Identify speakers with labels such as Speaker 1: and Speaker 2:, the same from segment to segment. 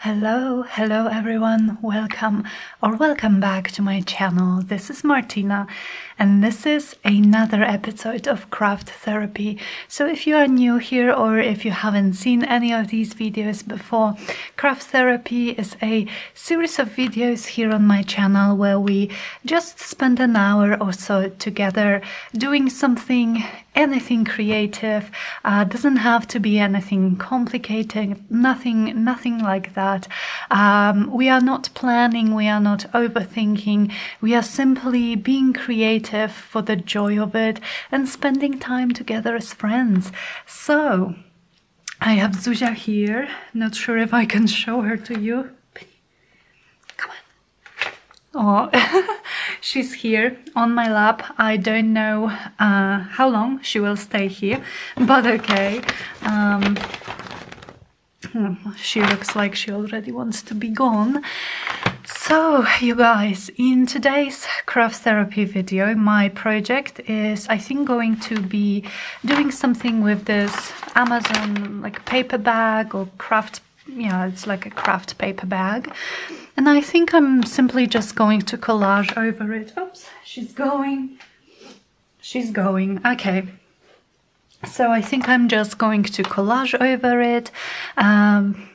Speaker 1: Hello everyone, welcome back to my channel. This is Martyna and this is another episode of Craft Therapy. So if you are new here or if you haven't seen any of these videos before, Craft Therapy is a series of videos here on my channel where we just spend an hour or so together doing something, anything creative. Doesn't have to be anything complicated, nothing like that. We are not planning, we are not overthinking, we are simply being creative for the joy of it and spending time together as friends. So I have Zuzia here, not sure if I can show her to you. Come on. Oh, she's here on my lap. I don't know how long she will stay here, but okay. She looks like she already wants to be gone. So, you guys, in today's craft therapy video, my project is, I think, going to be doing something with this Amazon like paper bag or craft, yeah, it's like a craft paper bag. And I think I'm simply just going to collage over it. Oops, she's going, okay. So I think I'm just going to collage over it,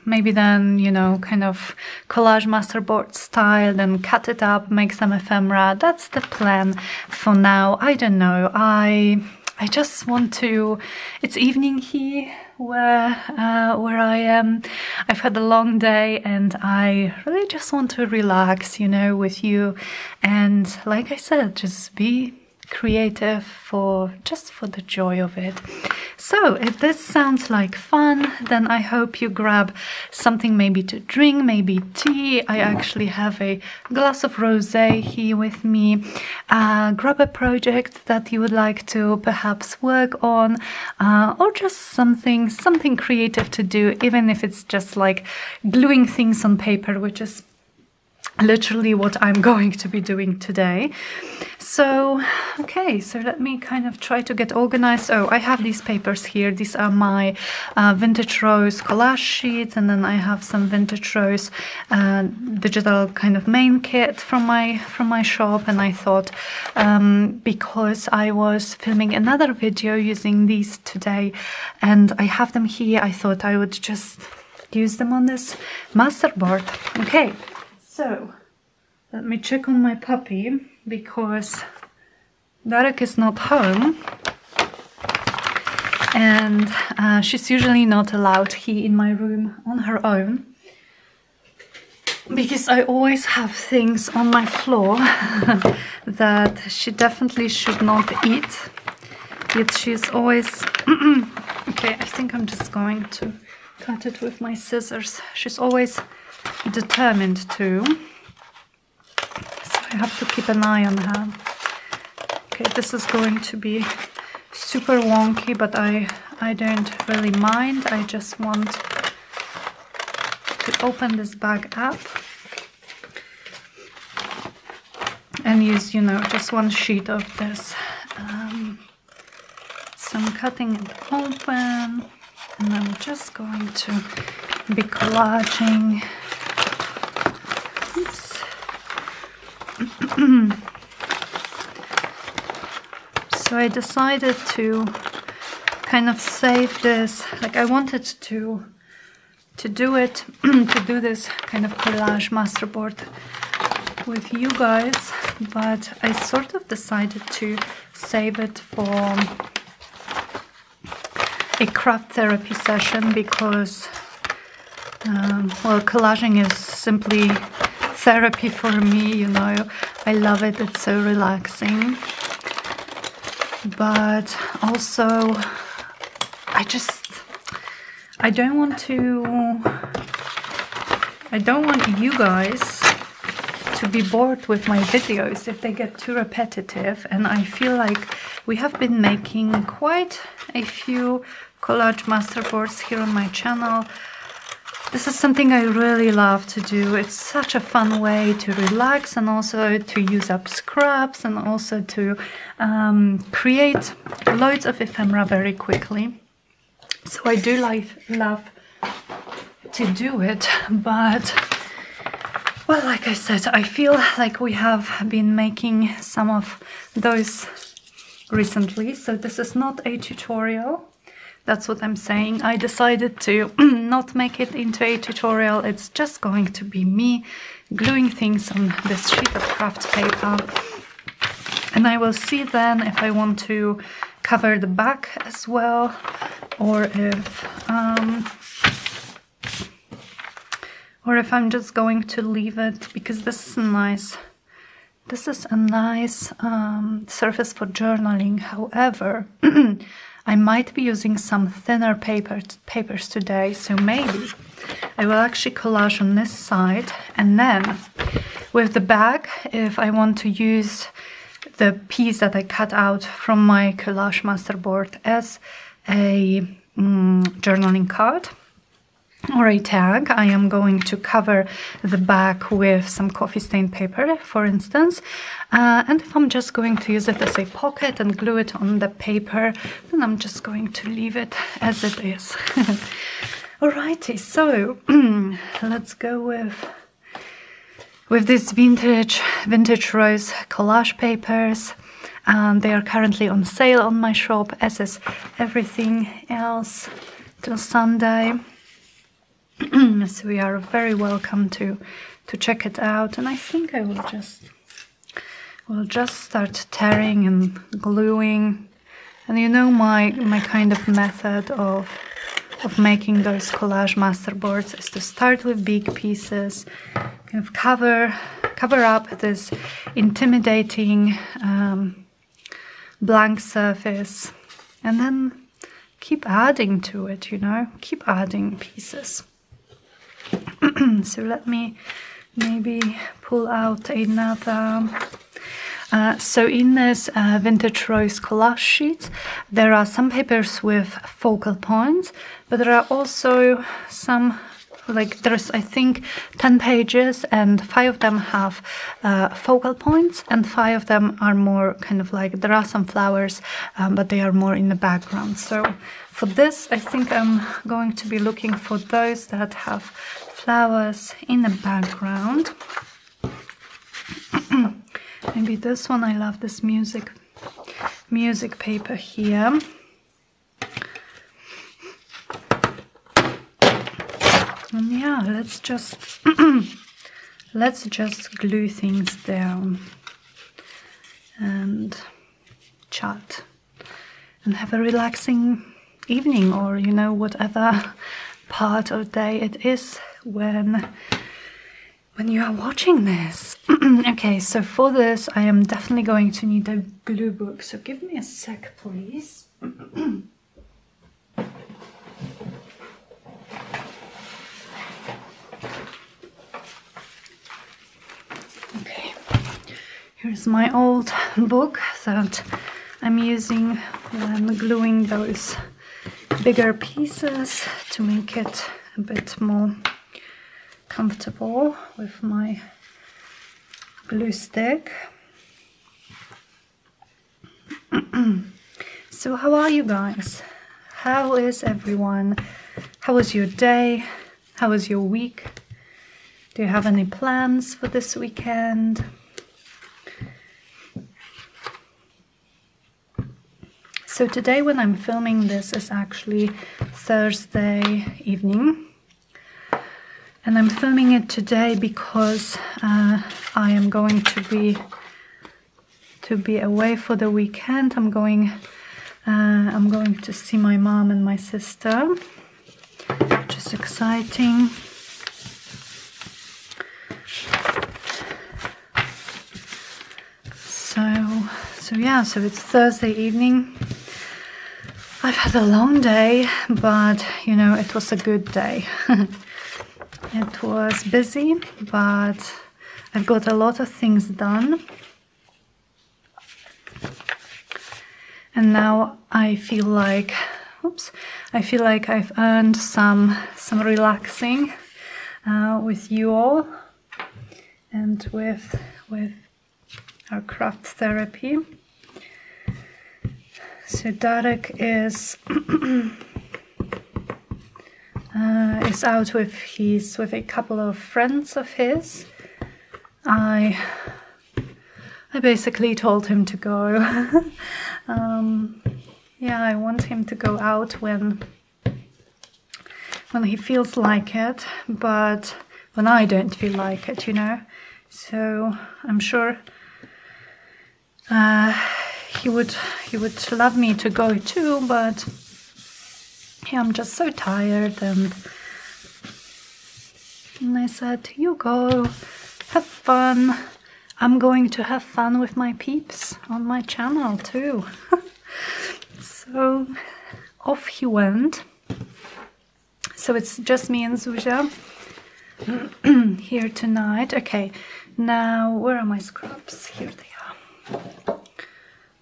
Speaker 1: maybe then, you know, kind of collage masterboard style, then cut it up, make some ephemera. That's the plan for now. I don't know. I just want to, it's evening here where I am. I've had a long day and I really just want to relax, you know, with you. And like I said, just be creative just for the joy of it. So if this sounds like fun, then I hope you grab something maybe to drink, maybe tea. I actually have a glass of rosé here with me. Grab a project that you would like to perhaps work on, or just something creative to do, even if it's just like gluing things on paper, which is literally what I'm going to be doing today. So, okay, so let me kind of try to get organized. Oh, I have these papers here. These are my Vintage Rose collage sheets, and then I have some Vintage Rose digital kind of main kit from my shop. And I thought, because I was filming another video using these today, and I have them here, I thought I would just use them on this masterboard. Okay. So, let me check on my puppy, because Darek is not home and she's usually not allowed here in my room on her own, because I always have things on my floor that she definitely should not eat, yet she's always... Okay, I think I'm just going to cut it with my scissors. She's always determined to, so I have to keep an eye on her. Okay, this is going to be super wonky, but I don't really mind. I just want to open this bag up and use, you know, just one sheet of this. So I'm cutting it open and I'm just going to be collaging. So I decided to kind of save this, like I wanted to do it, to do this kind of collage masterboard with you guys, but I sort of decided to save it for a craft therapy session, because well, collaging is simply therapy for me, you know. I love it, it's so relaxing. But also, I don't want you guys to be bored with my videos if they get too repetitive, and I feel like we have been making quite a few collage masterboards here on my channel. This is something I really love to do. It's such a fun way to relax and also to use up scraps and also to create loads of ephemera very quickly. So I do love to do it, but well, like I said, I feel like we have been making some of those recently, so this is not a tutorial. That's what I'm saying. I decided to not make it into a tutorial. It's just going to be me gluing things on this sheet of craft paper, and I will see then if I want to cover the back as well, or if I'm just going to leave it, because this is a nice surface for journaling. However, I might be using some thinner papers today, so maybe I will actually collage on this side, and then with the bag, if I want to use the piece that I cut out from my collage masterboard as a journaling card or a tag, I am going to cover the back with some coffee stained paper, for instance, and if I'm just going to use it as a pocket and glue it on the paper, then I'm just going to leave it as it is. Alrighty, so let's go with these vintage rose collage papers. They are currently on sale on my shop, as is everything else till Sunday. So you are very welcome to check it out, and I think I will just start tearing and gluing. And you know my kind of method of making those collage masterboards is to start with big pieces, kind of cover up this intimidating blank surface, and then keep adding to it, you know, keep adding pieces. So let me maybe pull out another. So in this vintage rose collage sheet, there are some papers with focal points, but there are also some, like there's I think 10 pages, and 5 of them have focal points, and 5 of them are more kind of like, there are some flowers, but they are more in the background. So for this, I think I'm going to be looking for those that have flowers in the background. Maybe this one. I love this music paper here. And yeah, let's just glue things down and chat and have a relaxing evening, or you know, whatever part of day it is when you are watching this. Okay, so for this I am definitely going to need a glue book, so give me a sec, please. Okay, here's my old book that I'm using when gluing those bigger pieces to make it a bit more comfortable with my glue stick. So how are you guys? How is everyone? How was your day? How was your week? Do you have any plans for this weekend? So today when I'm filming this is actually Thursday evening, and I'm filming it today because I am going to be away for the weekend. I'm going to see my mom and my sister, which is exciting. So yeah, so it's Thursday evening. I've had a long day, but you know, it was a good day. It was busy, but I've got a lot of things done. And now I feel like, I've earned some relaxing with you all and with our craft therapy. So Darek is is out with a couple of friends of his. I basically told him to go. Yeah, I want him to go out when he feels like it, but when I don't feel like it, you know. So I'm sure he would love me to go too, but yeah, I'm just so tired, and I said, you go, have fun. I'm going to have fun with my peeps on my channel too. So off he went. So it's just me and Zuzia here tonight. Okay, now where are my scraps? Here they are.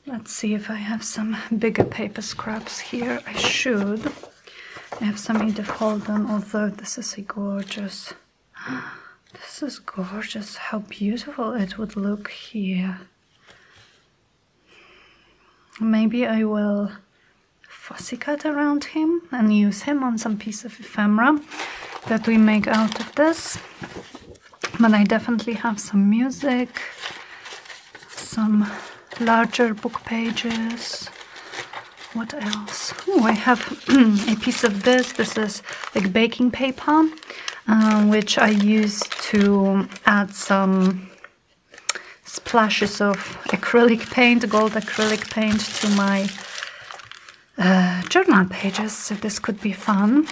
Speaker 1: Let's see if I have some bigger paper scraps here. I should. I have some Edith Holden, although this is a gorgeous... This is gorgeous. How beautiful it would look here. Maybe I will fussy cut around him and use him on some piece of ephemera that we make out of this. But I definitely have some music, some larger book pages. What else? Oh, I have a piece of this. This is like baking paper, which I use to add some splashes of acrylic paint, gold acrylic paint, to my journal pages. So this could be fun.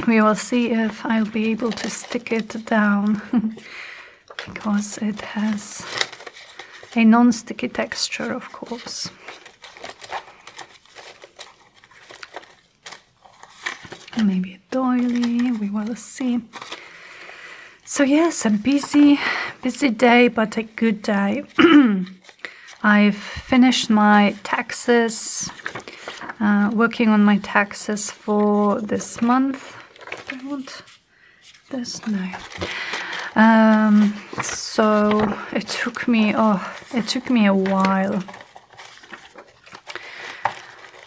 Speaker 1: We will see if I'll be able to stick it down because it has a non-sticky texture, of course. Maybe a doily, we will see. So yes, a busy day, but a good day. I've finished my taxes, working on my taxes for this month. Do I want this? No. So it took me a while.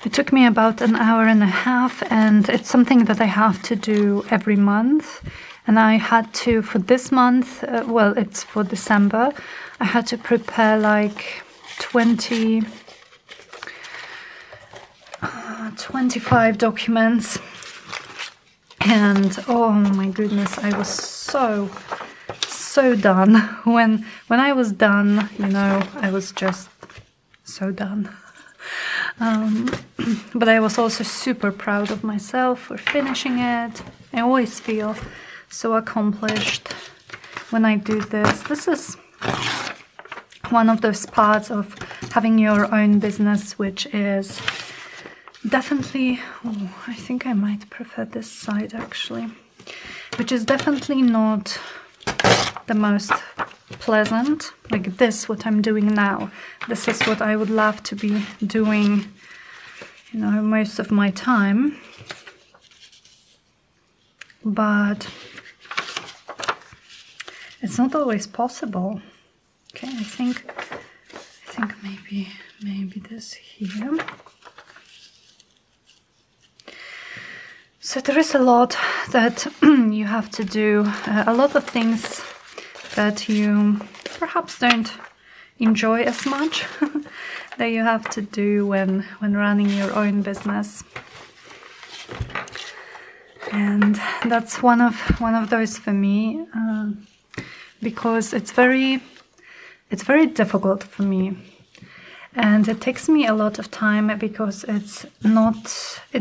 Speaker 1: It took me about an hour and a half, and it's something that I have to do every month. And I had to, for this month, well, it's for December, I had to prepare like 25 documents. And oh my goodness, I was so done. When I was done, you know, I was just so done. But I was also super proud of myself for finishing it. I always feel so accomplished when I do this. This is one of those parts of having your own business, which is definitely, oh, I think I might prefer this side actually, which is definitely not the most pleasant. Like this, what I'm doing now, this is what I would love to be doing, you know, most of my time. But it's not always possible. Okay, I think maybe this here. So there is a lot that you have to do, a lot of things that you perhaps don't enjoy as much that you have to do when running your own business. And that's one of those for me, because it's very difficult for me, and it takes me a lot of time because it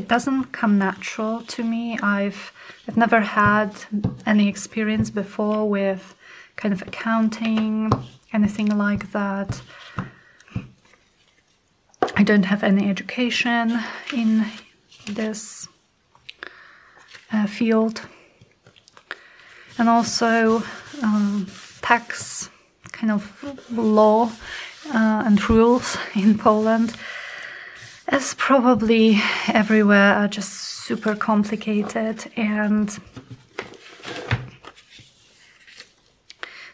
Speaker 1: doesn't come natural to me. I've never had any experience before with kind of accounting, anything like that. I don't have any education in this field, and also tax kind of law and rules in Poland, as probably everywhere, are just super complicated, and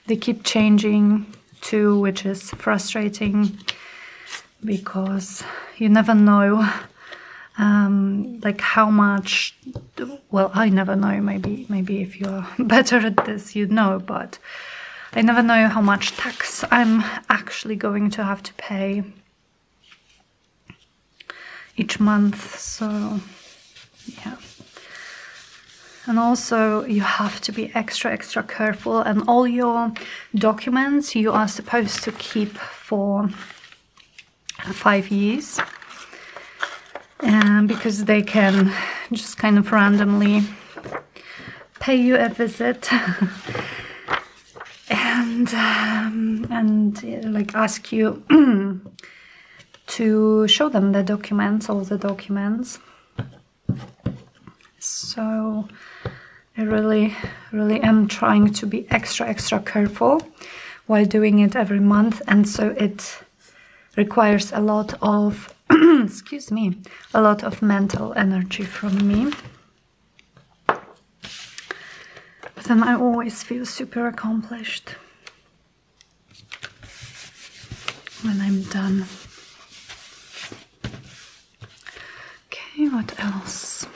Speaker 1: they keep changing too, which is frustrating because you never know like how much well, I never know, maybe if you're better at this, you know, but I never know how much tax I'm actually going to have to pay each month, so yeah. And also you have to be extra careful, and all your documents you are supposed to keep for 5 years, and because they can just kind of randomly pay you a visit and like ask you to show them the documents, all the documents. So I really am trying to be extra careful while doing it every month, and so it requires a lot of excuse me, a lot of mental energy from me. But then I always feel super accomplished when I'm done. Okay, what else?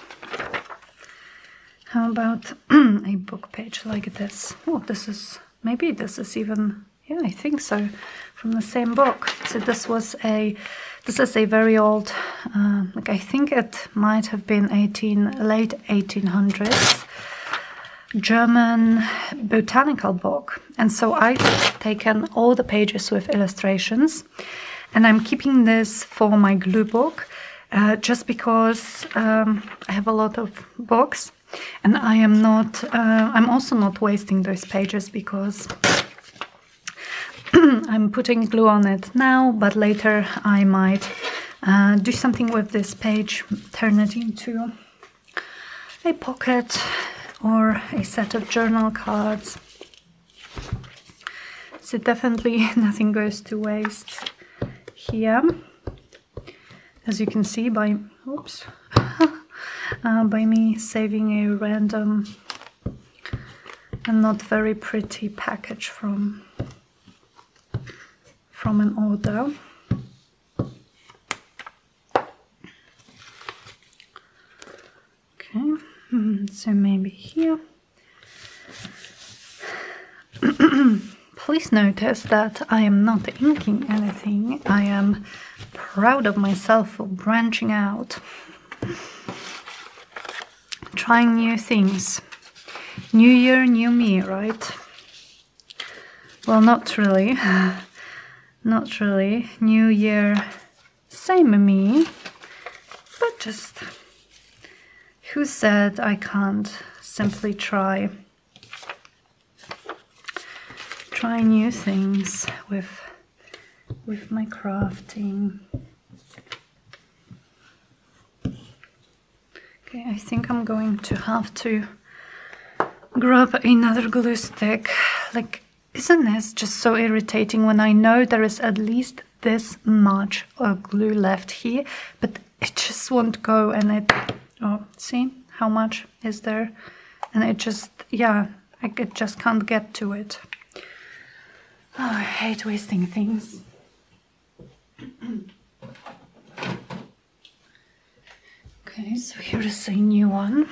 Speaker 1: How about a book page like this? Oh, this is, maybe this is even, yeah, I think so, from the same book. So this is a very old, like I think it might have been late 1800s German botanical book. And so I've taken all the pages with illustrations, and I'm keeping this for my glue book, just because I have a lot of books, and I'm also not wasting those pages, because I'm putting glue on it now, but later I might do something with this page, turn it into a pocket or a set of journal cards. So definitely nothing goes to waste here, as you can see by, oops, by me saving a random and not very pretty package from an order. Okay, so maybe here. Please notice that I am not inking anything. I am proud of myself for branching out, trying new things. New year, new me, right? Well, not really. Not really. New year, same me. But just, who said I can't simply try new things with my crafting? Okay, I think I'm going to have to grab another glue stick. Like, isn't this just so irritating when I know there is at least this much of glue left here, but it just won't go, and it, oh, see how much is there? And it just, yeah, I just can't get to it. Oh, I hate wasting things. Okay, so here is a new one.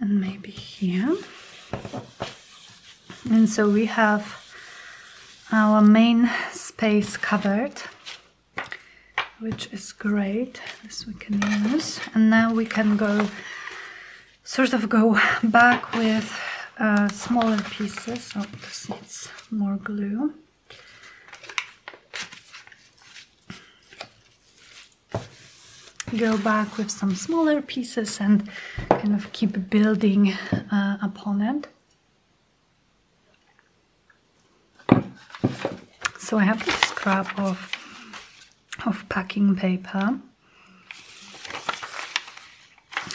Speaker 1: And maybe here. And so we have our main space covered, which is great. This we can use. And now we can go back with smaller pieces. Oh, this needs more glue. Go back with some smaller pieces and kind of keep building upon it. So I have this scrap of packing paper.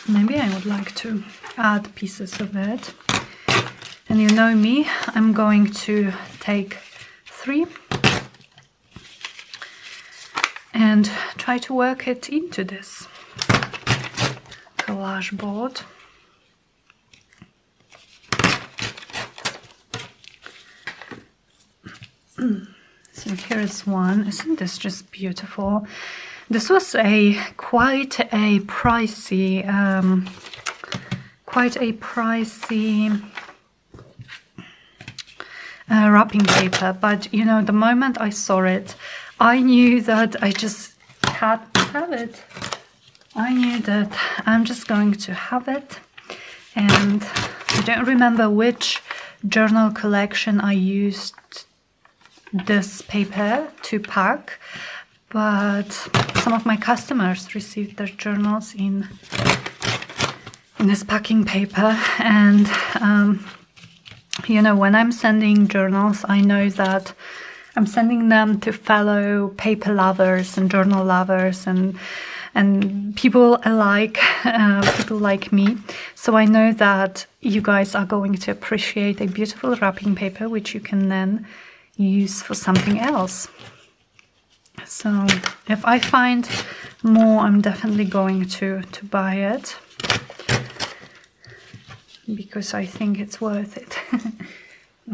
Speaker 1: Maybe I would like to add pieces of it. And you know me, I'm going to take 3 and try try to work it into this collage board. So here is one. Isn't this just beautiful? This was quite a pricey wrapping paper, but you know, the moment I saw it, I knew that I just had to have it. I knew that I'm just going to have it, and I don't remember which journal collection I used this paper to pack, but some of my customers received their journals in this packing paper. And you know, when I'm sending journals, I know that I'm sending them to fellow paper lovers and journal lovers and people alike, people like me. So I know that you guys are going to appreciate a beautiful wrapping paper, which you can then use for something else. So if I find more, I'm definitely going to buy it, because I think it's worth it.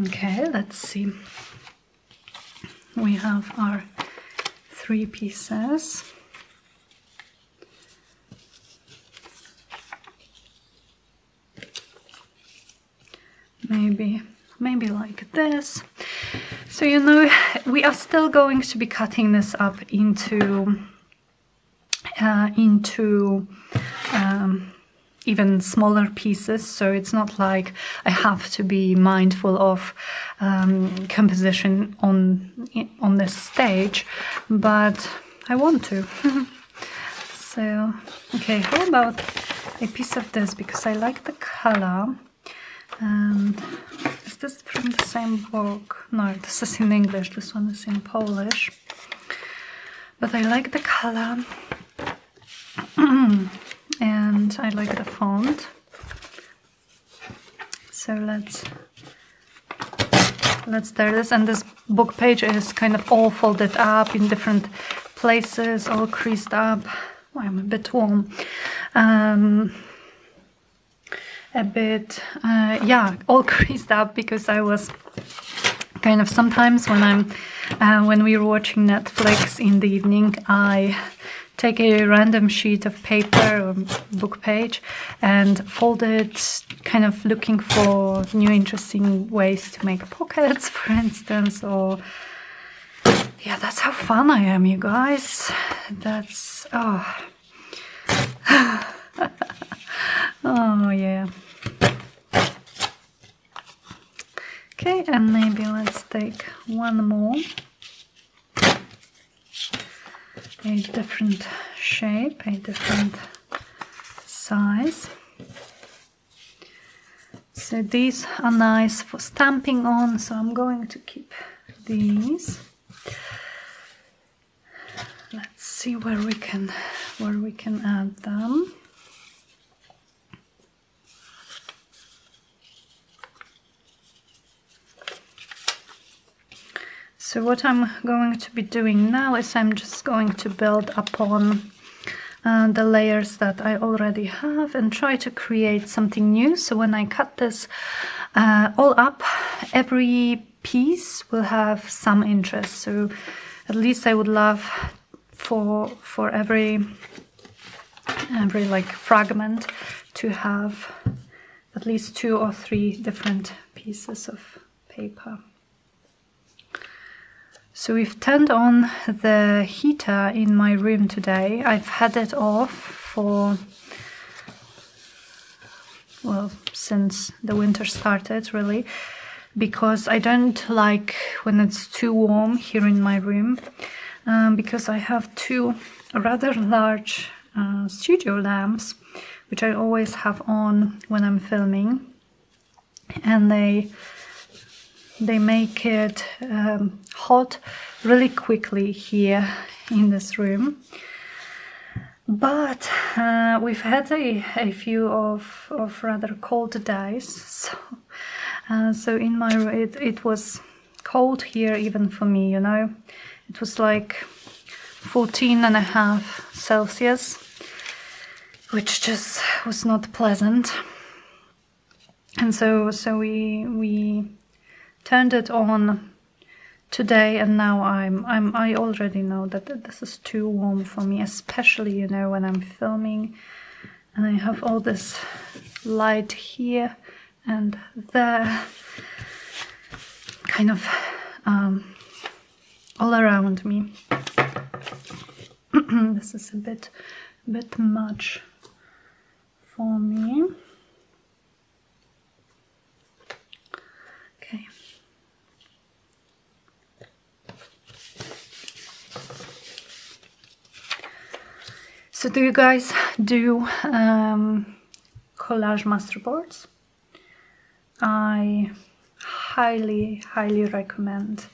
Speaker 1: Okay, let's see. We have our 3 pieces. Maybe like this. So you know, we are still going to be cutting this up into even smaller pieces, so it's not like I have to be mindful of composition on this stage, but I want to. So okay, how about a piece of this, because I like the color. And is this from the same book? No, this is in English, this one is in Polish, but I like the color and I like the font. So let's tear this. And this book page is kind of all folded up in different places, all creased up. Oh, I'm a bit warm. Yeah, all creased up, because I was kind of, sometimes when we were watching Netflix in the evening, I take a random sheet of paper or book page and fold it, kind of looking for new interesting ways to make pockets, for instance, or yeah, that's how fun I am, you guys. That's oh yeah. Okay, and maybe let's take one more, a different shape, a different size. So these are nice for stamping on, so I'm going to keep these. Let's see where we can add them. So what I'm going to be doing now is I'm just going to build upon the layers that I already have and try to create something new. So when I cut this all up, every piece will have some interest. So at least I would love for every like fragment to have at least 2 or 3 different pieces of paper. So we've turned on the heater in my room today. I've had it off for, well, since the winter started, really, because I don't like when it's too warm here in my room, because I have 2 rather large studio lamps, which I always have on when I'm filming, and they make it hot really quickly here in this room. But we've had a few of rather cold days, so in my room it was cold here even for me, you know. It was like 14.5 Celsius, which just was not pleasant. And so we turned it on today, and now I already know that this is too warm for me, especially, you know, when I'm filming and I have all this light here and there, kind of all around me. This is a bit much for me. Okay. So do you guys do collage masterboards? I highly recommend,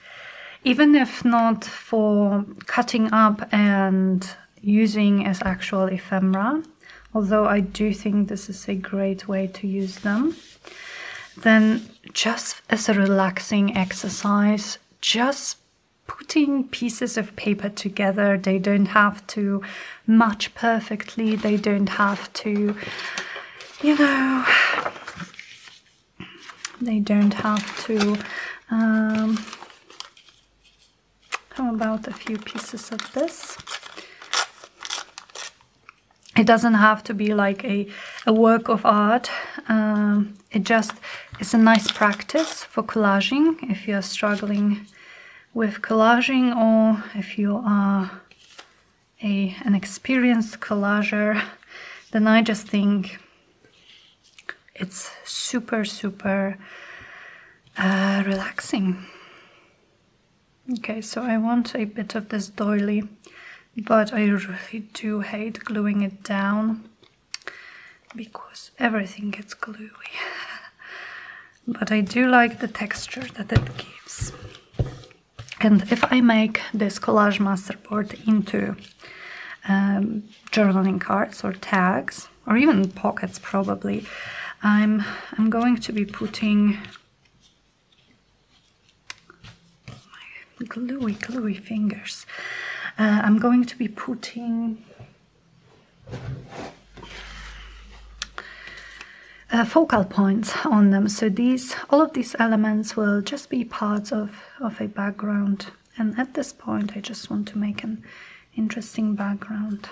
Speaker 1: even if not for cutting up and using as actual ephemera, although I do think this is a great way to use them, then just as a relaxing exercise, just putting pieces of paper together. They don't have to match perfectly, they don't have to, you know, they don't have to, how about a few pieces of this? It doesn't have to be like a work of art. It just is a nice practice for collaging if you're struggling with collaging, or if you are an experienced collager, then I just think it's super relaxing. Okay, so I want a bit of this doily, but I really do hate gluing it down because everything gets gluey. But I do like the texture that it gives. And if I make this collage masterboard into journaling cards or tags, or even pockets probably, I'm going to be putting my gluey fingers. I'm going to be putting focal points on them, so all of these elements will just be parts of a background, and at this point I just want to make an interesting background.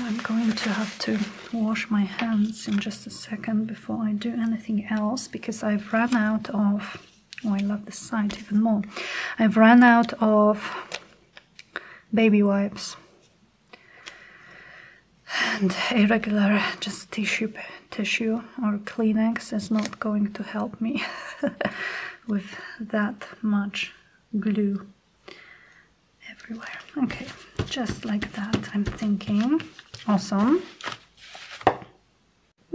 Speaker 1: I'm going to have to wash my hands in just a second before I do anything else, because I've run out of, oh, I love this side even more, I've run out of baby wipes, and a regular just tissue or Kleenex is not going to help me with that much glue everywhere. Okay, just like that, I'm thinking. Awesome.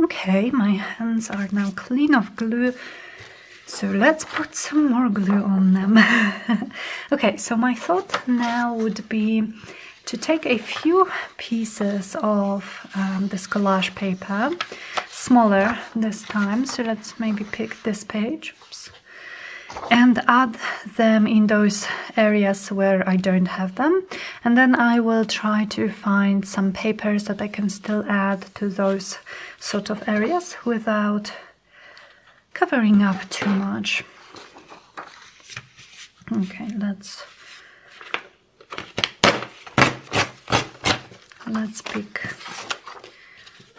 Speaker 1: Okay, my hands are now clean of glue, so let's put some more glue on them. Okay, so my thought now would be to take a few pieces of this collage paper, smaller this time, so let's maybe pick this page. Oops. And add them in those areas where I don't have them, and then I will try to find some papers that I can still add to those sort of areas without covering up too much. Okay, let's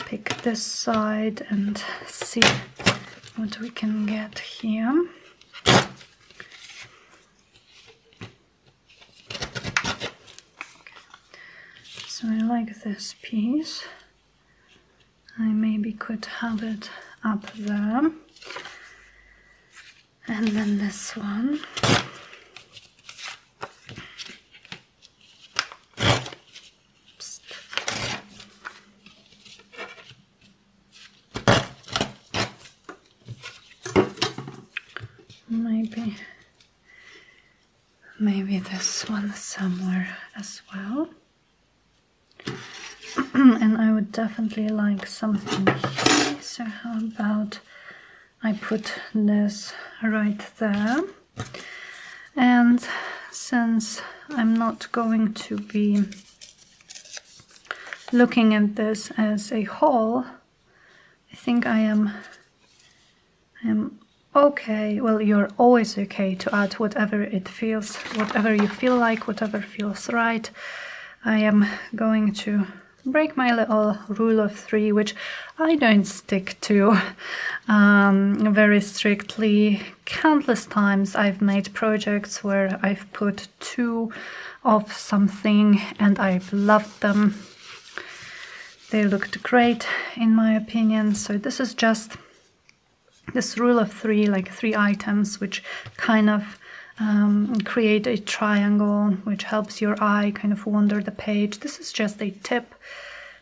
Speaker 1: pick this side and see what we can get here. So I like this piece. I maybe could have it up there. And then this one. Psst. Maybe this one somewhere as well. And I would definitely like something here, so how about I put this right there. And since I'm not going to be looking at this as a whole, I think I am okay. Well, you're always okay to add whatever it feels, whatever you feel like, whatever feels right. I am going to break my little rule of 3, which I don't stick to very strictly. Countless times I've made projects where I've put 2 of something and I've loved them. They looked great in my opinion. So this is just this rule of 3, like 3 items, which kind of create a triangle, which helps your eye kind of wander the page. This is just a tip.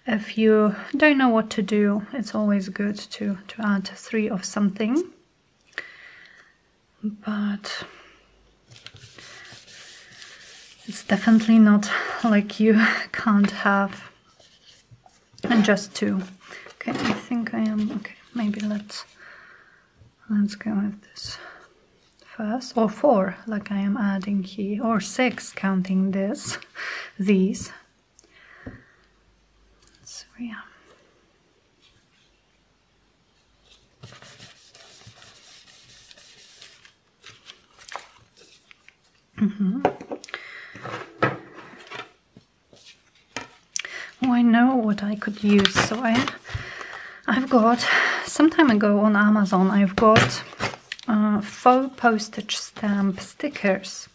Speaker 1: If you don't know what to do, it's always good to add 3 of something. But it's definitely not like you can't have just 2. Okay, I think I am okay. Maybe let's go with this first, or 4, like I am adding here, or 6 counting these. So yeah. Oh, I know what I could use. So I've got, some time ago on Amazon, I've got faux postage stamp stickers,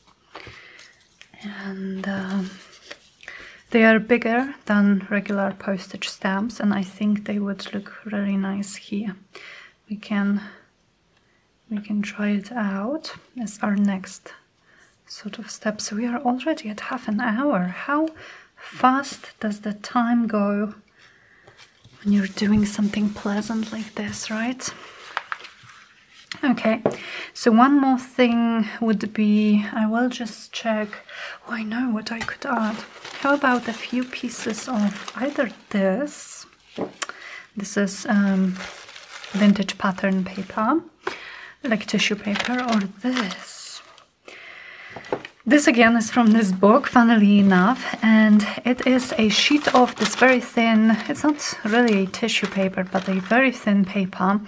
Speaker 1: and they are bigger than regular postage stamps, and I think they would look really nice here. We can try it out as our next sort of step. So we are already at half an hour. How fast does the time go when you're doing something pleasant like this, right? Okay, so one more thing would be, I will just check. Oh, I know what I could add. How about a few pieces of either this is vintage pattern paper, like tissue paper, or this. This again is from this book, funnily enough, and it is a sheet of this very thin, it's not really a tissue paper, but a very thin paper,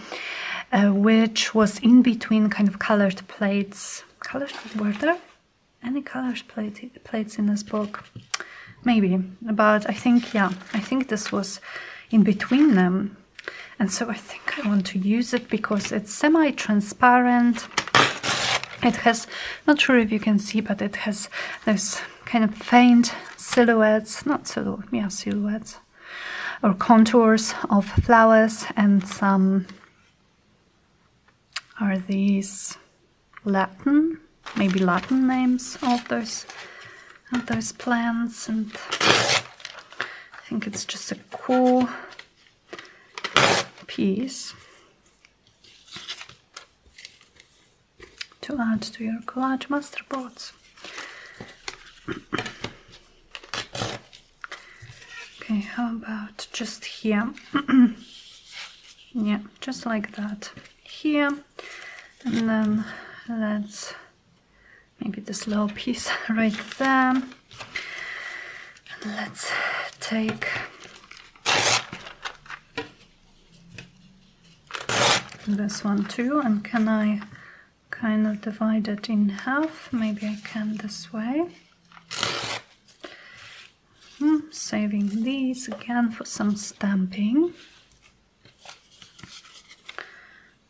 Speaker 1: which was in between kind of colored plates. Were there any colored plates in this book? Maybe, but I think, yeah, I think this was in between them. And so I think I want to use it because it's semi-transparent. It has, not sure if you can see, but it has those kind of faint silhouettes, not silhouettes, yeah, silhouettes, or contours of flowers, and some are these Latin, maybe Latin names of those plants, and I think it's just a cool piece to add to your collage masterboards. Okay, how about just here? Yeah, just like that here, and then let's maybe this little piece right there, and let's take this one too, and can I kind of divide it in half? Maybe I can this way. Saving these again for some stamping.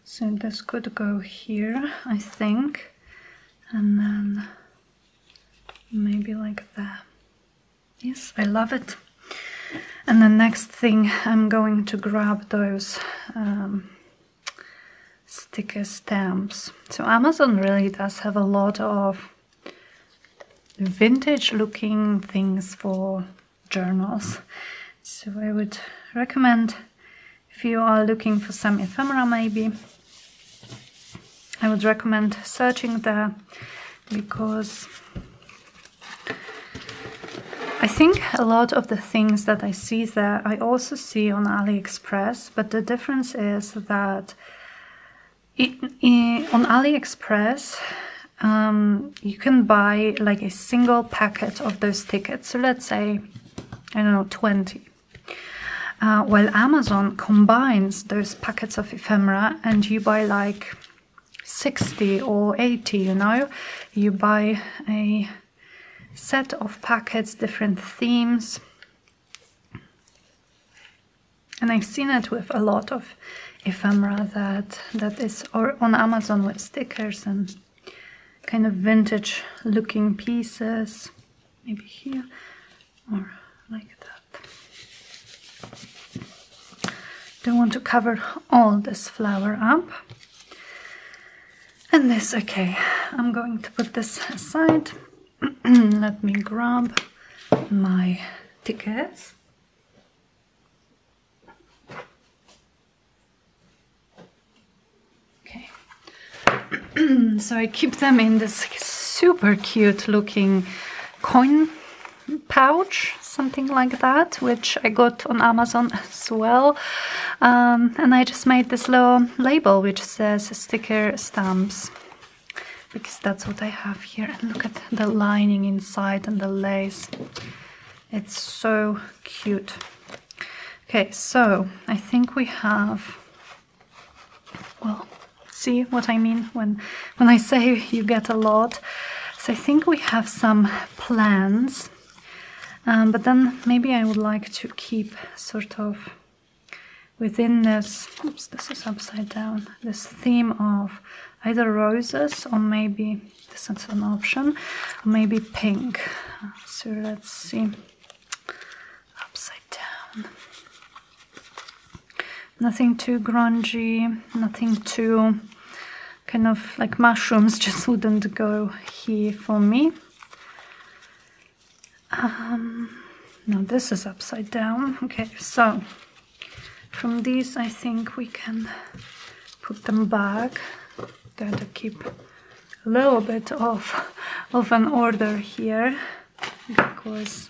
Speaker 1: So this could go here, I think, and then maybe like that. Yes, I love it. And the next thing, I'm going to grab those sticker stamps. So Amazon really does have a lot of vintage looking things for journals. So I would recommend, if you are looking for some ephemera maybe, I would recommend searching there, because I think a lot of the things that I see there I also see on AliExpress, but the difference is that on AliExpress, you can buy like a single packet of those tickets. So let's say, I don't know, 20. While Amazon combines those packets of ephemera and you buy like 60 or 80, you know, you buy a set of packets, different themes. And I've seen it with a lot of ephemera that is on Amazon with stickers and kind of vintage looking pieces, maybe here or like that. Don't want to cover all this flower up. And this, okay, I'm going to put this aside. Let me grab my tickets. Okay. So I keep them in this super cute looking coin pouch, something like that, which I got on Amazon as well. And I just made this little label which says sticker stamps, because that's what I have here. And look at the lining inside and the lace. It's so cute. Okay, so I think we have, well, see what I mean when I say you get a lot. So I think we have some plans. But then maybe I would like to keep sort of within this, oops, this is upside down, this theme of either roses or maybe, this is an option, or maybe pink. So let's see, upside down. Nothing too grungy, nothing too kind of like mushrooms just wouldn't go here for me. No, this is upside down. Okay, so from these I think we can put them back. Gotta keep a little bit of an order here, because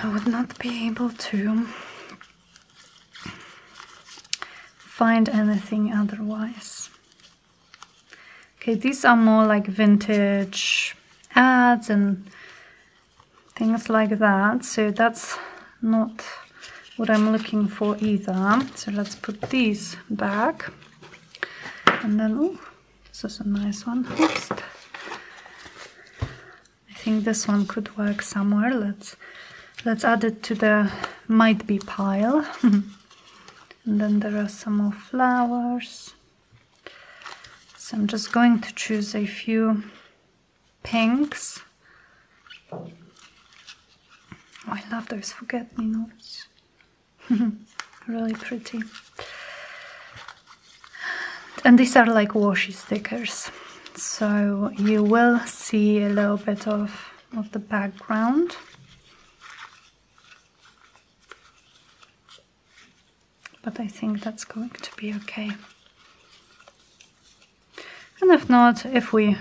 Speaker 1: I would not be able to find anything otherwise. Okay, these are more like vintage ads and things like that, so that's not what I'm looking for either. So let's put these back, and then, oh, this is a nice one. Oops. I think this one could work somewhere. Let's add it to the might be pile. And then there are some more flowers. So I'm just going to choose a few pinks. Oh, I love those forget-me-nots. Really pretty. And these are like washi stickers, so you will see a little bit of the background. But I think that's going to be okay. And if not, if we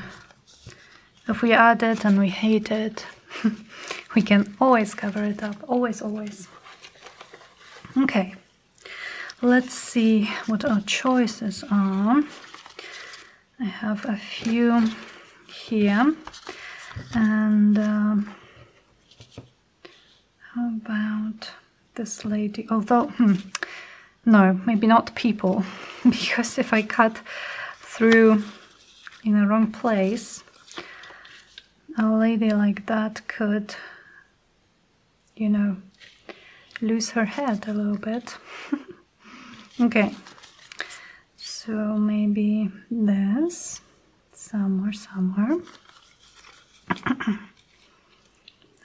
Speaker 1: add it and we hate it, we can always cover it up, always. Okay, let's see what our choices are. I have a few here, and how about this lady? Although, no, maybe not people, because if I cut through in the wrong place, a lady like that could, you know, lose her head a little bit. Okay, so maybe this, somewhere.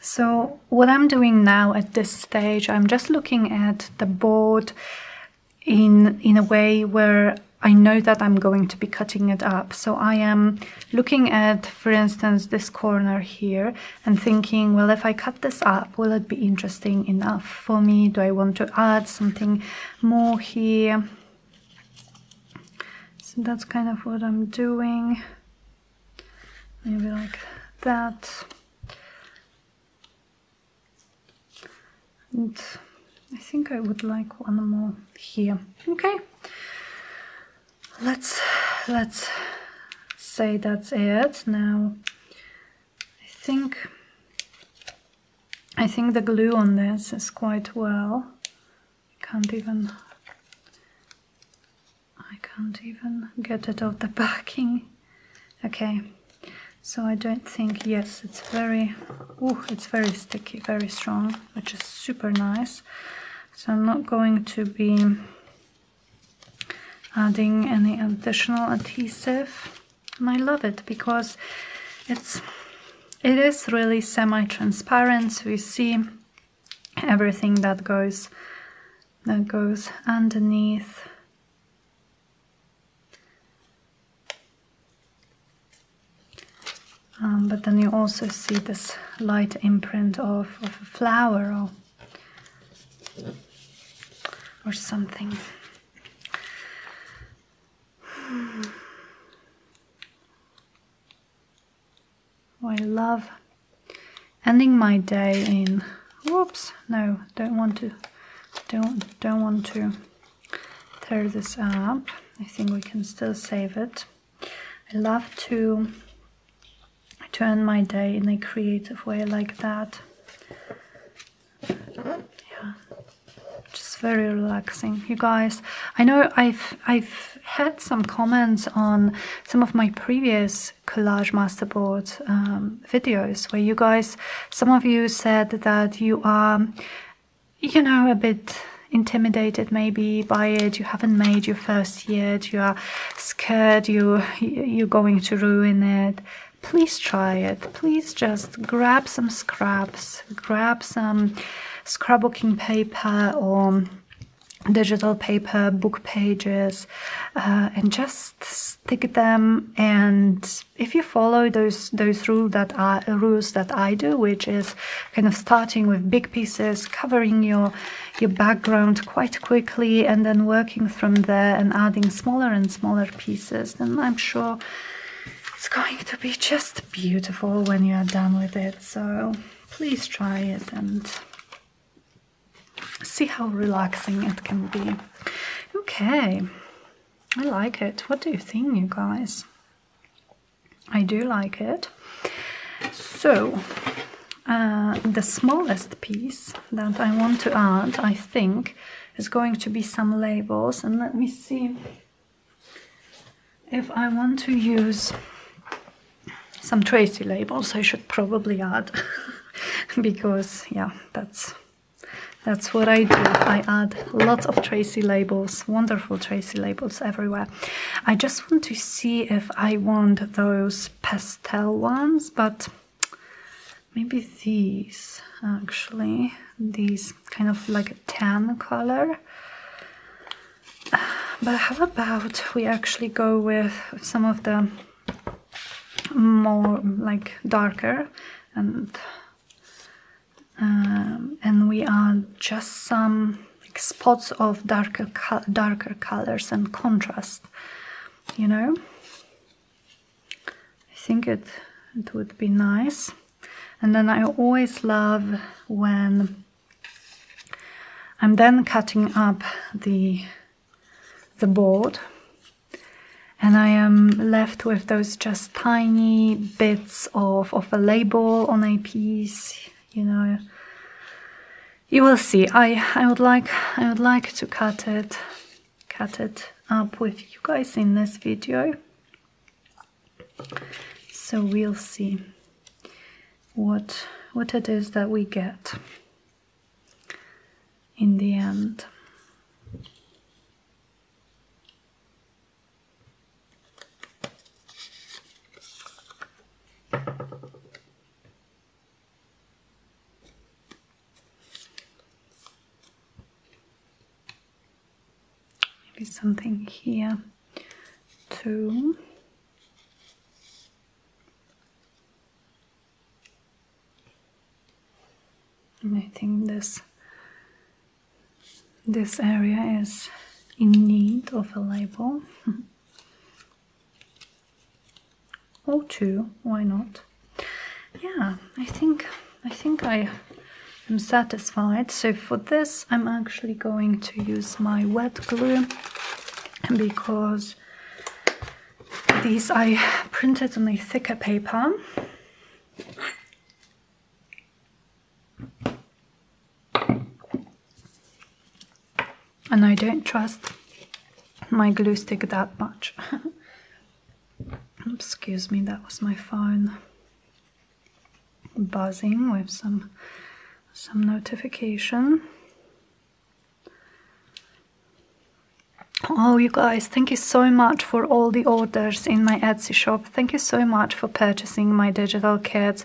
Speaker 1: So what I'm doing now at this stage, I'm just looking at the board in a way where I know that I'm going to be cutting it up. So I am looking at, for instance, this corner here and thinking, well, if I cut this up, will it be interesting enough for me? Do I want to add something more here? So that's kind of what I'm doing. Maybe like that. And I think I would like one more here. Okay. let's say that's it. Now I think the glue on this is quite well. I can't even get it off the backing. Okay, so I don't think, yes, it's very sticky, very strong, which is super nice. So I'm not going to be adding any additional adhesive, and I love it because it is really semi-transparent, so you see everything that goes underneath. But then you also see this light imprint of a flower or something. Oh, I love ending my day in. Whoops! No, don't want to tear this up. I think we can still save it. I love to end my day in a creative way like that. Yeah, just very relaxing. You guys, I know I've had some comments on some of my previous collage masterboard videos where you guys, some of you said that you are, you know, a bit intimidated maybe by it. You haven't made your first yet. You are scared you're going to ruin it. Please try it. Please just grab some scraps, grab some scrapbooking paper or digital paper, book pages, and just stick them. And if you follow those rules that I do, which is kind of starting with big pieces, covering your background quite quickly, and then working from there and adding smaller and smaller pieces, then I'm sure it's going to be just beautiful when you are done with it. So please try it and see how relaxing it can be. Okay, I like it. What do you think, you guys? I do like it. So the smallest piece that I want to add, I think, is going to be some labels. And let me see if I want to use some Tracy labels. I should probably add because yeah, that's what I do. I add lots of Tracy labels, wonderful Tracy labels everywhere. I just want to see if I want those pastel ones, but maybe these, actually, these kind of like a tan color. But how about we actually go with some of the more like darker, and we add just some like spots of darker colors and contrast, you know. I think it would be nice. And then I always love when I'm then cutting up the board, and I am left with those just tiny bits of a label on a piece, you know. You will see. I would like to cut it up with you guys in this video. So we'll see what it is that we get in the end. Maybe something here too. And I think this area is in need of a label. Or two, why not? Yeah, I think I am satisfied. So for this, I'm actually going to use my wet glue, because These I printed on a thicker paper. And I don't trust my glue stick that much. Excuse me, that was my phone buzzing with some notification. Oh, you guys, thank you so much for all the orders in my Etsy shop. Thank you so much for purchasing my digital kits.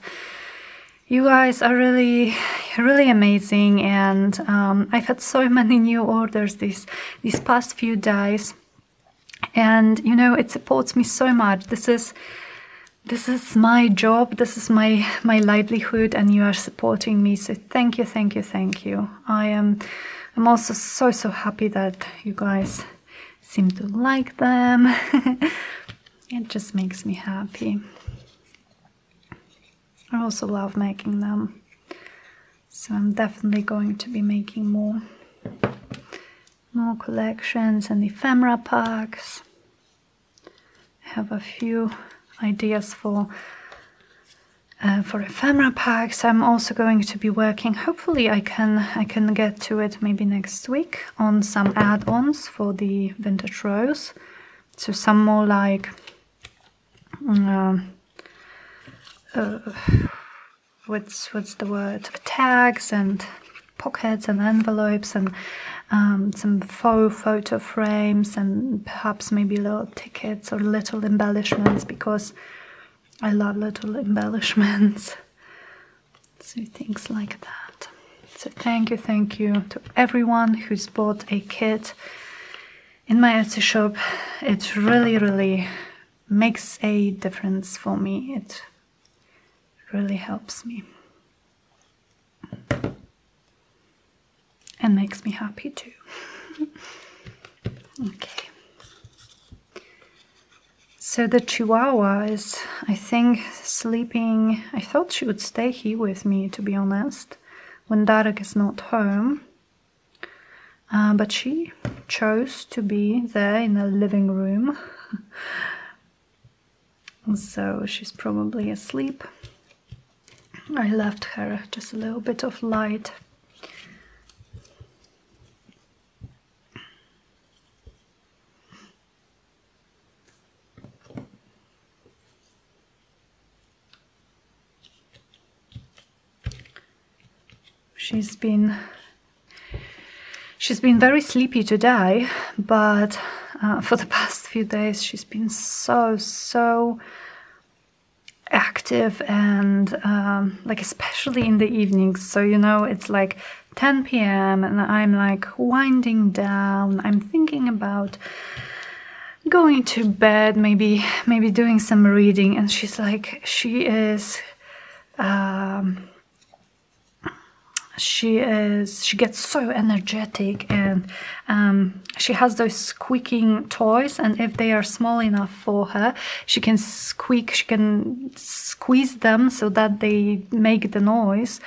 Speaker 1: You guys are really amazing, and I've had so many new orders these past few days, and you know, it supports me so much. This is my job, this is my livelihood, and you are supporting me, so thank you, thank you, thank you. I'm also so happy that you guys seem to like them. It just makes me happy. I also love making them, so I'm definitely going to be making more collections and ephemera packs. I have a few ideas for ephemera packs. I'm also going to be working, hopefully I can get to it maybe next week, on some add-ons for the vintage rose. So some more like what's the word, tags and pockets and envelopes, and some faux photo frames, and perhaps maybe little tickets or little embellishments, because I love little embellishments. So things like that. So thank you to everyone who's bought a kit in my Etsy shop. It really makes a difference for me. It really helps me and makes me happy too. Okay, so the Chihuahua is, I think, sleeping. I thought she would stay here with me, to be honest, when Darek is not home, but she chose to be there in the living room. So she's probably asleep. I left her just a little bit of light. She's been very sleepy today, but for the past few days she's been so active, and like especially in the evenings. So you know, it's like 10 p.m. and I'm like winding down. I'm thinking about going to bed, maybe doing some reading, and she's like, she gets so energetic, and she has those squeaking toys, and if they are small enough for her, she can squeeze them so that they make the noise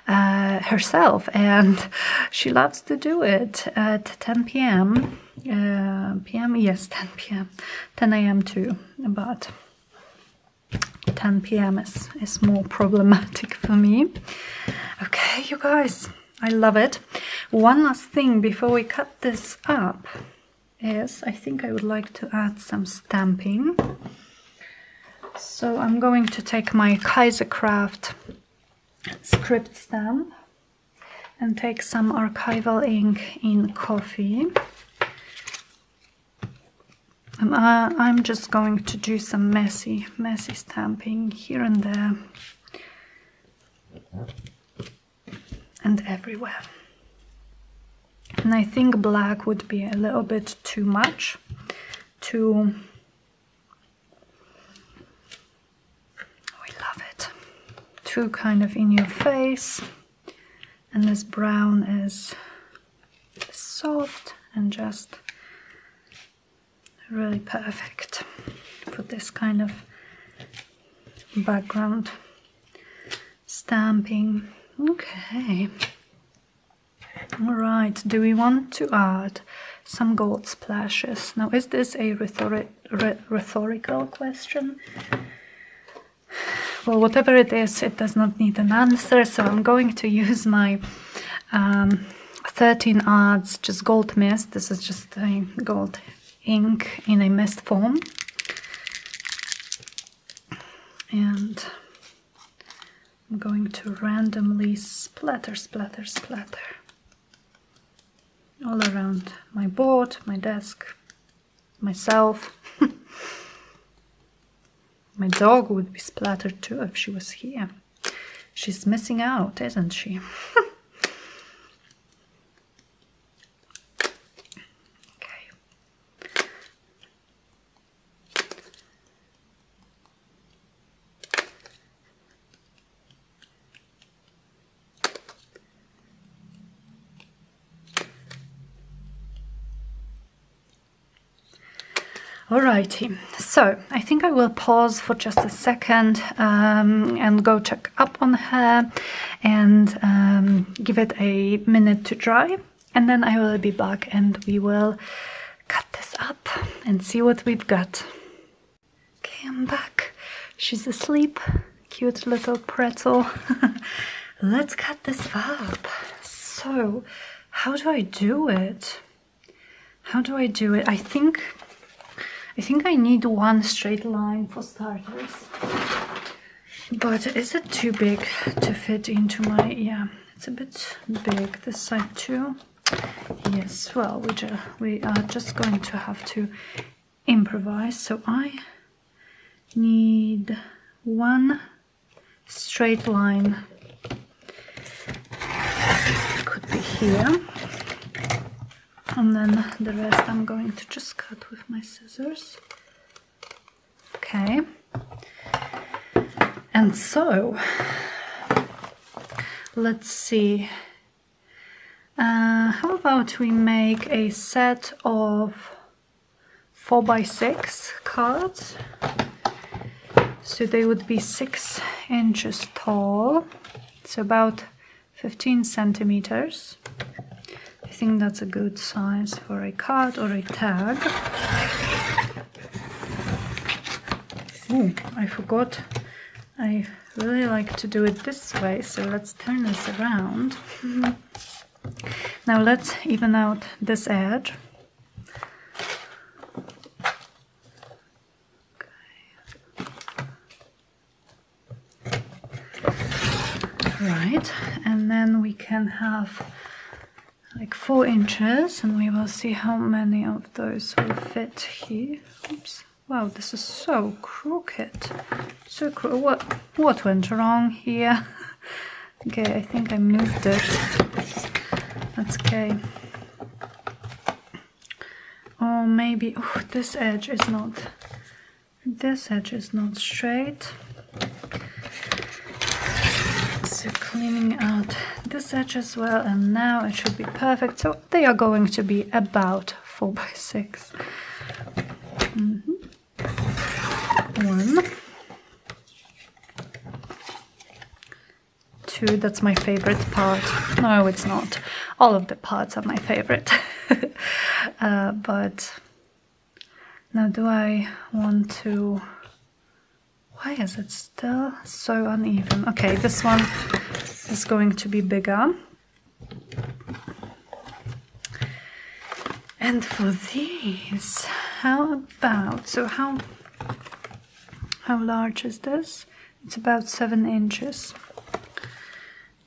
Speaker 1: herself, and she loves to do it at 10 p.m. Yes, 10 p.m. 10 a.m. too, but 10 p.m. is more problematic for me. Okay, you guys, I love it. One last thing before we cut this up is, I think I would like to add some stamping. So I'm going to take my Kaisercraft script stamp and take some archival ink in coffee. And I'm just going to do some messy stamping here and there and everywhere. And I think black would be a little bit too much, we love it, too kind of in your face, and this brown is soft and just really perfect for this kind of background stamping. Okay, Alright, do we want to add some gold splashes? Now, is this a rhetorical question? Well, whatever it is, it does not need an answer, so I'm going to use my 13 Arts just gold mist. This is just a gold ink in a mist form. And I'm going to randomly splatter, splatter, splatter all around my board, my desk, myself. My dog would be splattered too if she was here. She's missing out, isn't she? Alrighty, so I think I will pause for just a second and go check up on her and give it a minute to dry, and then I will be back and we will cut this up and see what we've got. Okay, I'm back. She's asleep. Cute little pretzel. Let's cut this up. So, how do I do it? How do I do it? I think I need one straight line for starters. But is it too big to fit into my... Yeah, it's a bit big. This side too. Yes, well, we are just going to have to improvise. So I need one straight line. Could be here. And then the rest I'm going to just cut with my scissors. Okay. And so, let's see. How about we make a set of 4x6 cards? So they would be 6 inches tall. It's about 15 centimeters. I think that's a good size for a card or a tag. Oh, I forgot. I really like to do it this way, so let's turn this around. Now let's even out this edge. Right, and then we can have like 4 inches, and we will see how many of those will fit here. Oops. Wow, this is so crooked. So what went wrong here? Okay, I think I moved it. That's okay. Or maybe this edge is not straight. So cleaning out this edge as well, and now it should be perfect. So they are going to be about 4x6. 1, 2, that's my favorite part. No, it's not. All of the parts are my favorite. But now do I want to... Why is it still so uneven? Okay, this one is going to be bigger. And for these, how about... So how large is this? It's about 7 inches.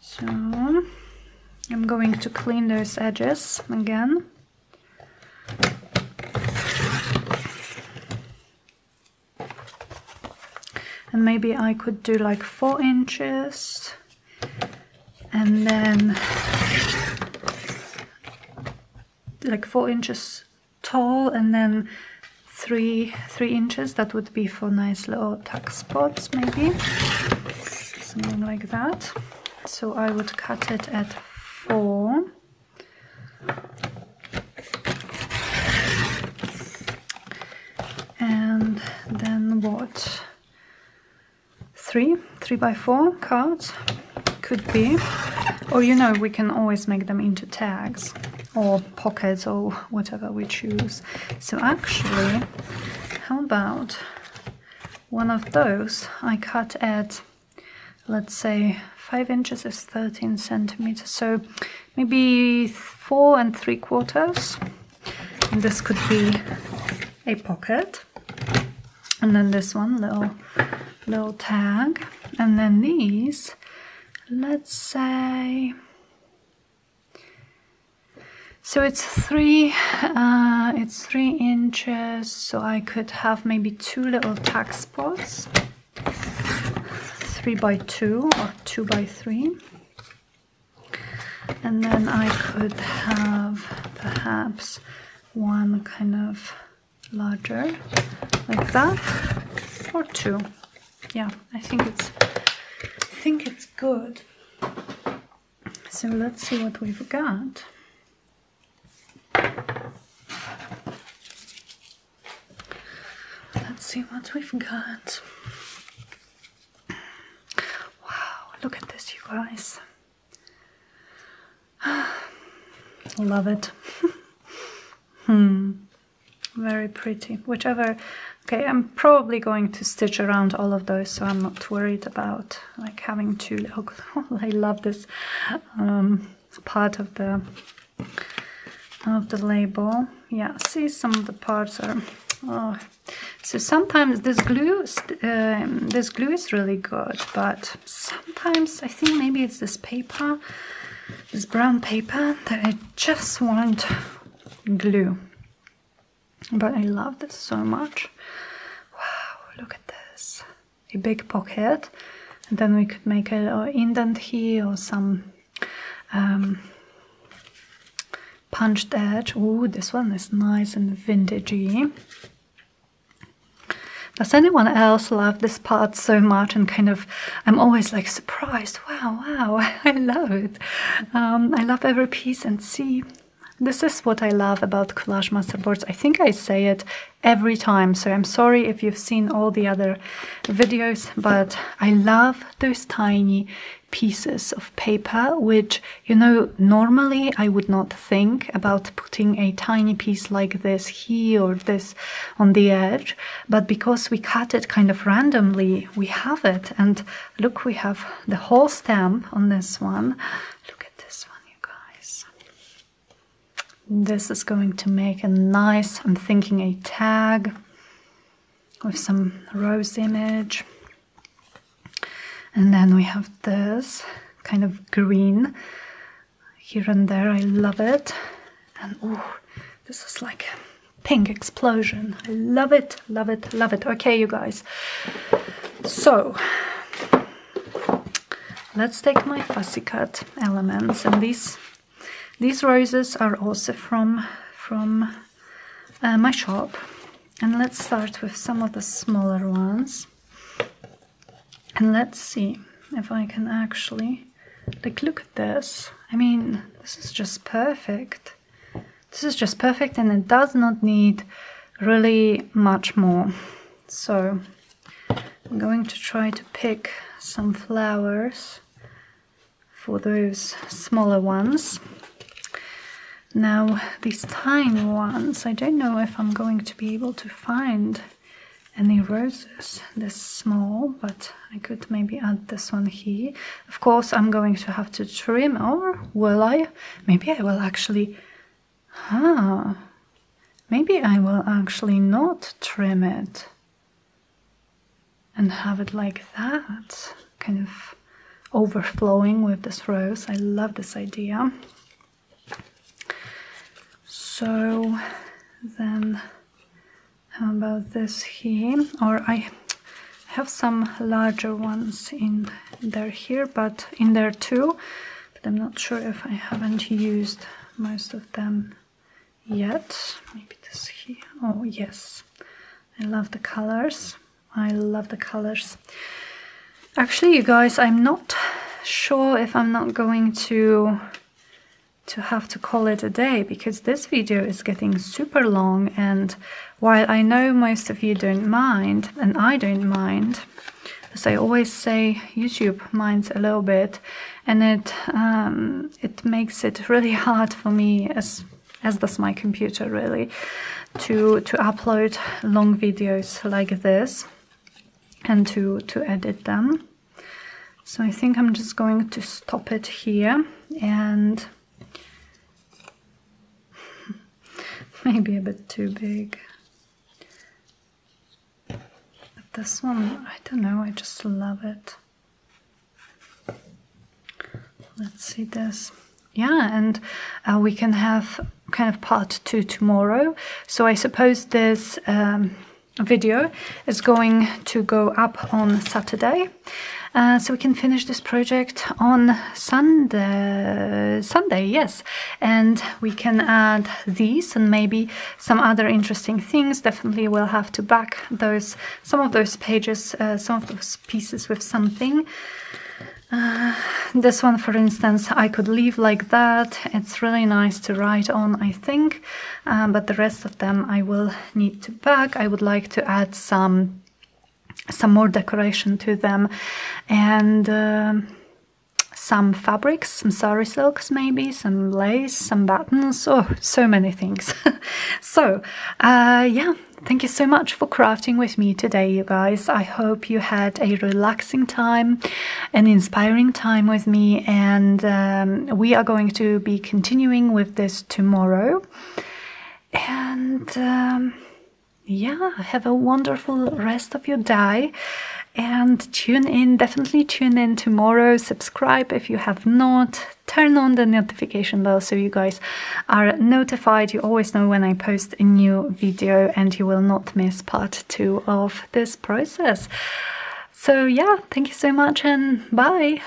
Speaker 1: So I'm going to clean those edges again. And maybe I could do like 4 inches and then like 4 inches tall, and then 3 inches. That would be for nice little tuck spots, maybe something like that. So I would cut it at 4. And then what? 3 by 4 cards could be. Or, you know, we can always make them into tags or pockets or whatever we choose. So actually, how about one of those I cut at, let's say, 5 inches is 13 centimeters, so maybe 4 3/4. And this could be a pocket. And then this one, little tag. And then these, let's say, so it's 3 inches, so I could have maybe 2 little tag spots, 3 by 2 or 2 by 3. And then I could have perhaps one kind of larger, like that, or 2. Yeah, I think it's good. So let's see what we've got. Let's see what we've got. Wow, look at this, you guys. Love it. Very pretty. Whichever. Okay, I'm probably going to stitch around all of those, so I'm not worried about like having to look. I love this part of the label. Yeah, see, some of the parts are. Oh. So sometimes this glue is really good, but sometimes I think maybe it's this paper, this brown paper, that I just want glue. But I love this so much. Wow, look at this. A big pocket. And then we could make a little indent here or some punched edge. Ooh, this one is nice and vintagey. Does anyone else love this part so much and kind of, I'm always like surprised. Wow, I love it. I love every piece, and see, this is what I love about collage masterboards. I think I say it every time, so I'm sorry if you've seen all the other videos, but I love those tiny pieces of paper, which, you know, normally I would not think about putting a tiny piece like this here or this on the edge, but because we cut it kind of randomly, we have it. And look, we have the whole stamp on this one. Look at this one, you guys. This is going to make a nice, I'm thinking, a tag with some rose image. And then we have this kind of green here and there. I love it. And oh, this is like a pink explosion. I love it, love it, love it. Okay, you guys. So let's take my fussy cut elements, and these roses are also from my shop. And let's start with some of the smaller ones. And let's see if I can actually, like, look at this. I mean, this is just perfect. This is just perfect, and it does not need really much more. So I'm going to try to pick some flowers for those smaller ones. Now, these tiny ones, I don't know if I'm going to be able to find any roses this small, but I could maybe add this one here. Of course, I'm going to have to trim, or will I? Maybe I will actually, maybe I will actually not trim it and have it like that, kind of overflowing with this rose. I love this idea. So then, how about this here? Or I have some larger ones in there here, but in there too. But I'm not sure if I haven't used most of them yet. Maybe this here. Oh yes, I love the colors. I love the colors. Actually, you guys, I'm not sure if I'm not going to have to call it a day, because this video is getting super long, and while I know most of you don't mind, and I don't mind, as I always say, YouTube minds a little bit, and it makes it really hard for me, as does my computer really, to upload long videos like this and to edit them. So I think I'm just going to stop it here, and maybe a bit too big. But this one, I don't know, I just love it. Let's see this. Yeah, and we can have kind of part 2 tomorrow. So I suppose this video is going to go up on Saturday. So we can finish this project on Sunday, yes, and we can add these and maybe some other interesting things. Definitely we'll have to back some of those pages, some of those pieces with something. This one, for instance, I could leave like that. It's really nice to write on, I think, but the rest of them I will need to back. I would like to add some more decoration to them, and some fabrics, some sari silks maybe, some lace, some buttons, oh, so many things. So yeah, thank you so much for crafting with me today, you guys. I hope you had a relaxing time, an inspiring time with me, and we are going to be continuing with this tomorrow. And yeah, have a wonderful rest of your day, and tune in, definitely tune in tomorrow. Subscribe if you have not, turn on the notification bell so you guys are notified. You always know when I post a new video, and you will not miss part 2 of this process. So yeah, thank you so much, and bye.